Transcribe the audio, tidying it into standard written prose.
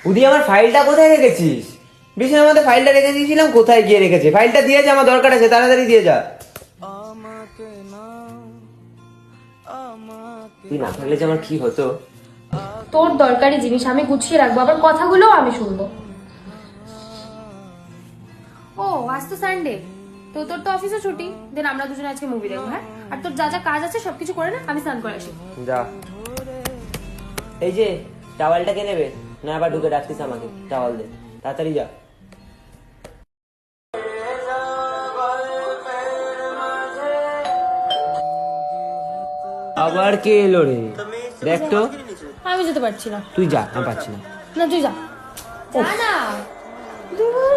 Buddy আমার ফাইলটা কোথায় রেখেছিস? বিছানার মধ্যে ফাইলটা রেখে দিয়েছিলাম, কোথায় গিয়ে রেখেছে? ফাইলটা দিয়ে যা, আমার দরকার আছে, তাড়াতাড়ি দিয়ে যা। তুই না থাকলে যে আমার কি হতো। তোর দরকারি জিনিস আমি গুছিয়ে রাখবো, আবার কথাগুলো আমি শুনবো। ও আজ তো সানডে, তো তোর তো অফিসে ছুটি, দেন আমরা দুজনে আজকে মুভি দেখবো। হ্যাঁ, আর তোর যা যা কাজ আছে সবকিছু করে না, আমি স্নান করে আসি। যা। এই যে টাওয়ালটা কে নেবে? না আবার ঢুকে ডাকতিস আমাকে? টাওয়াল দে, তাড়াতাড়ি যা। আবার কে এলো রে? দেখ তো। আমি যেতে পারছি না। তুই যা, আমি পাচ্ছি না। না তুই যা, যা না। দূর।